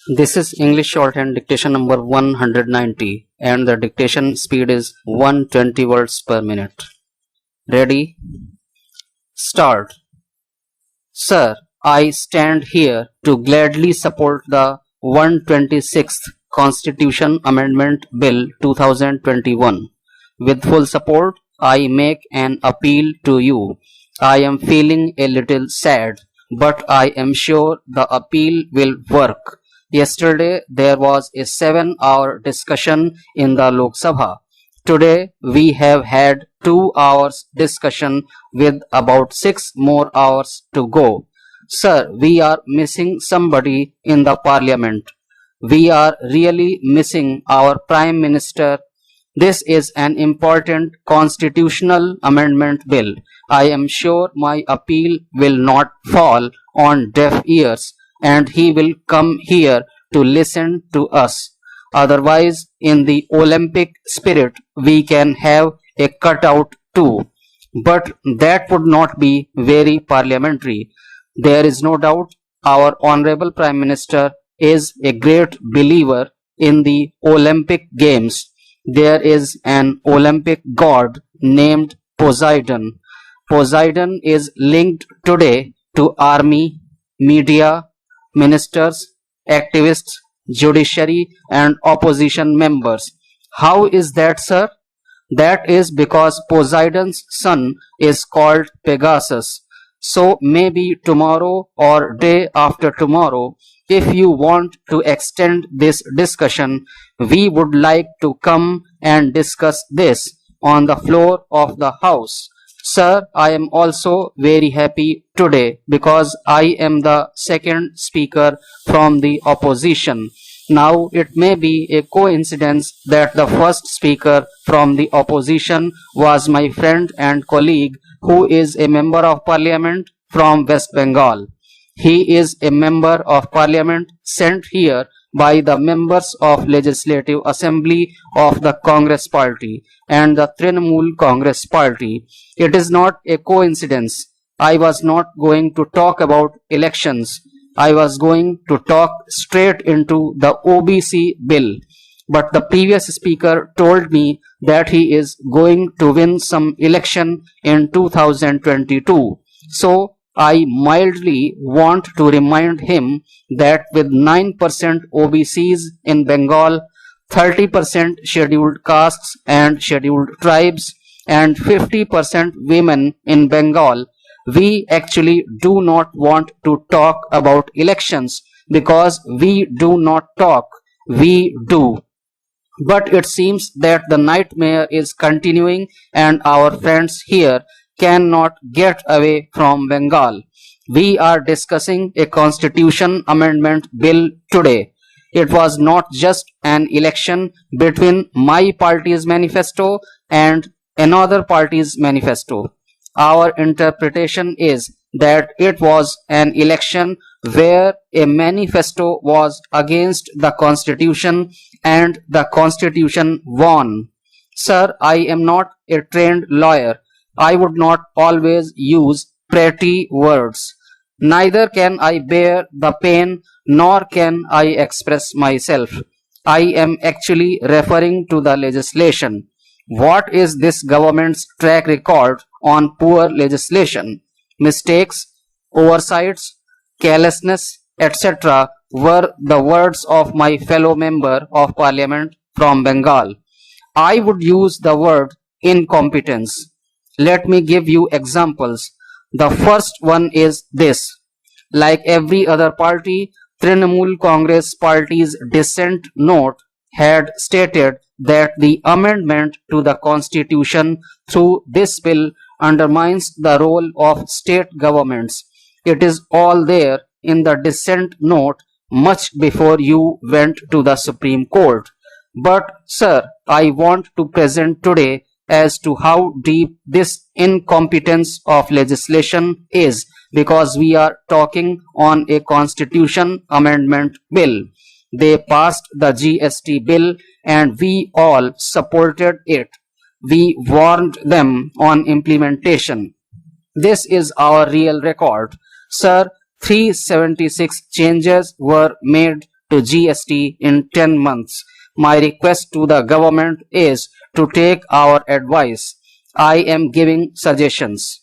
This is English shorthand dictation number 190 and the dictation speed is 120 words per minute. Ready? Start. Sir, I stand here to gladly support the 126th Constitution Amendment Bill 2021. With full support, I make an appeal to you. I am feeling a little sad, but I am sure the appeal will work. Yesterday there was a 7-hour discussion in the Lok Sabha. Today we have had 2 hours discussion with about 6 more hours to go. Sir, we are missing somebody in the parliament. We are really missing our Prime Minister. This is an important constitutional amendment bill. I am sure my appeal will not fall on deaf ears and he will come here to listen to us. Otherwise, in the Olympic spirit, we can have a cutout too. But that would not be very parliamentary. There is no doubt our Honorable Prime Minister is a great believer in the Olympic Games. There is an Olympic god named Poseidon. Poseidon is linked today to army, media, ministers, activists, judiciary and opposition members. How is that, sir? That is because Poseidon's son is called Pegasus. So maybe tomorrow or day after tomorrow, if you want to extend this discussion, we would like to come and discuss this on the floor of the House. Sir, I am also very happy today because I am the second speaker from the opposition. Now, it may be a coincidence that the first speaker from the opposition was my friend and colleague who is a member of parliament from West Bengal. He is a member of parliament sent here by the members of Legislative Assembly of the Congress Party and the Trinamool Congress Party. It is not a coincidence. I was not going to talk about elections. I was going to talk straight into the OBC bill. But the previous speaker told me that he is going to win some election in 2022. So I mildly want to remind him that with 9% OBCs in Bengal, 30% scheduled castes and scheduled tribes, and 50% women in Bengal, we actually do not want to talk about elections because we do not talk, we do. But it seems that the nightmare is continuing and our friends here cannot get away from Bengal. We are discussing a constitution amendment bill today. It was not just an election between my party's manifesto and another party's manifesto. Our interpretation is that it was an election where a manifesto was against the constitution and the constitution won. Sir, I am not a trained lawyer. I would not always use pretty words. Neither can I bear the pain nor can I express myself. I am actually referring to the legislation. What is this government's track record on poor legislation? Mistakes, oversights, carelessness, etc. were the words of my fellow member of parliament from Bengal. I would use the word incompetence. Let me give you examples. The first one is this. Like every other party, Trinamool Congress Party's dissent note had stated that the amendment to the constitution through this bill undermines the role of state governments. It is all there in the dissent note much before you went to the Supreme Court. But, sir, I want to present today as to how deep this incompetence of legislation is because we are talking on a constitution amendment bill. They passed the GST bill and we all supported it. We warned them on implementation. This is our real record. Sir, 376 changes were made to GST in 10 months. My request to the government is to take our advice. I am giving suggestions.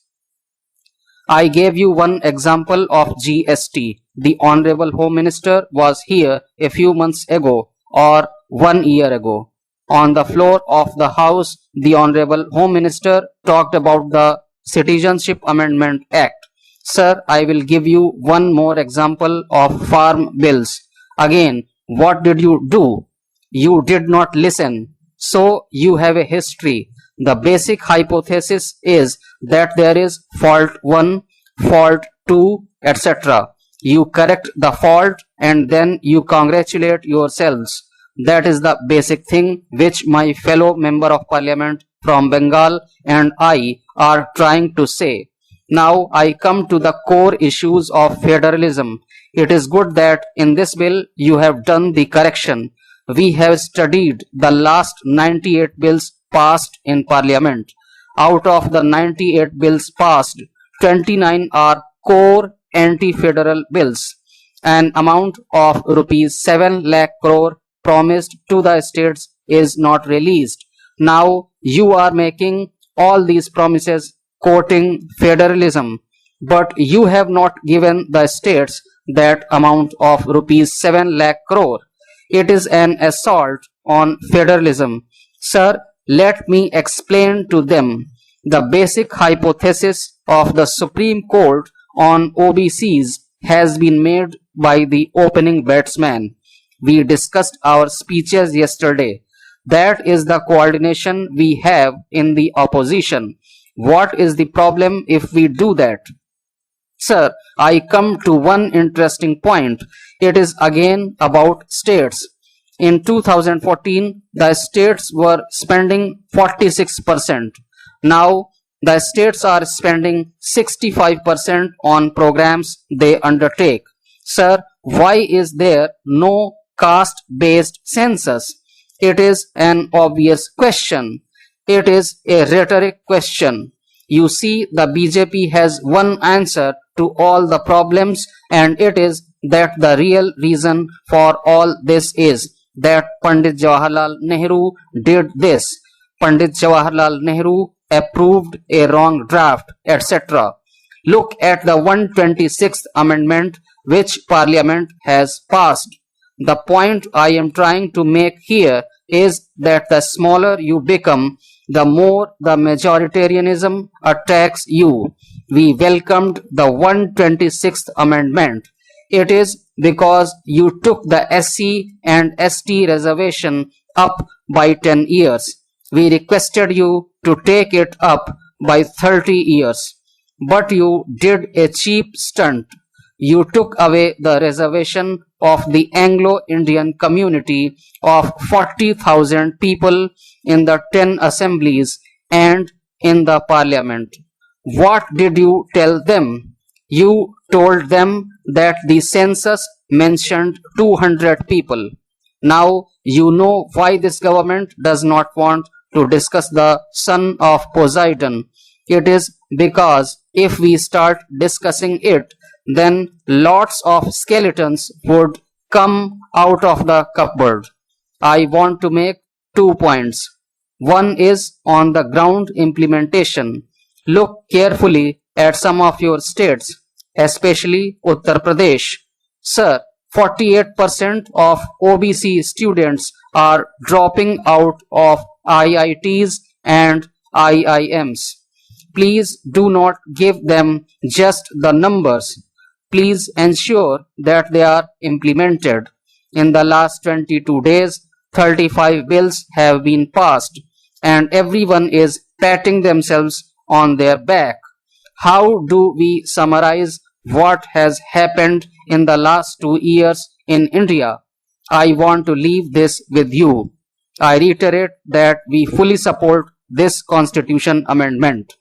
I gave you one example of GST. The Honorable Home Minister was here a few months ago or 1 year ago. On the floor of the House, the Honorable Home Minister talked about the Citizenship Amendment Act. Sir, I will give you one more example of farm bills. Again, what did you do? You did not listen. So you have a history. The basic hypothesis is that there is fault 1, fault 2, etc. You correct the fault and then you congratulate yourselves. That is the basic thing which my fellow member of parliament from Bengal and I are trying to say. Now I come to the core issues of federalism. It is good that in this bill you have done the correction. We have studied the last 98 bills passed in parliament. Out of the 98 bills passed, 29 are core anti-federal bills. An amount of rupees 7 lakh crore promised to the states is not released. Now you are making all these promises quoting federalism, but you have not given the states that amount of rupees 7 lakh crore. It is an assault on federalism. Sir, let me explain to them. The basic hypothesis of the Supreme Court on OBCs has been made by the opening batsman. We discussed our speeches yesterday. That is the coordination we have in the opposition. What is the problem if we do that? Sir, I come to one interesting point. It is again about states. In 2014, the states were spending 46%. Now, the states are spending 65% on programs they undertake. Sir, why is there no caste-based census? It is an obvious question. It is a rhetoric question. You see, the BJP has one answer to all the problems, and it is that the real reason for all this is that Pandit Jawaharlal Nehru did this. Pandit Jawaharlal Nehru approved a wrong draft, etc. Look at the 126th amendment which Parliament has passed. The point I am trying to make here is that the smaller you become, the more the majoritarianism attacks you. We welcomed the 126th amendment. It is because you took the SC and ST reservation up by 10 years. We requested you to take it up by 30 years. But you did a cheap stunt. You took away the reservation of the Anglo-Indian community of 40,000 people in the 10 assemblies and in the parliament. What did you tell them? You told them that the census mentioned 200 people. Now you know why this government does not want to discuss the son of Poseidon. It is because if we start discussing it, then lots of skeletons would come out of the cupboard. I want to make 2 points. One is on the ground implementation. Look carefully at some of your states, especially Uttar Pradesh. Sir, 48% of OBC students are dropping out of IITs and IIMs. Please do not give them just the numbers. Please ensure that they are implemented. In the last 22 days, 35 bills have been passed and everyone is patting themselves on their back. How do we summarize what has happened in the last 2 years in India? I want to leave this with you. I reiterate that we fully support this constitution amendment.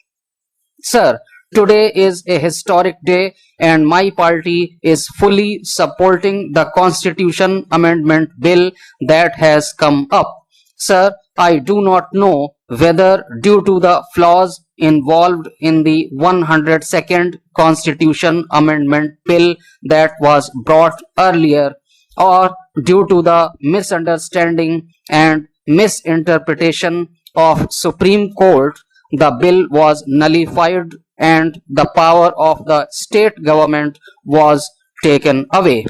Sir, today is a historic day and my party is fully supporting the constitution amendment bill that has come up. Sir, I do not know whether due to the flaws involved in the 102nd constitution amendment bill that was brought earlier, or due to the misunderstanding and misinterpretation of Supreme Court, the bill was nullified and the power of the state government was taken away.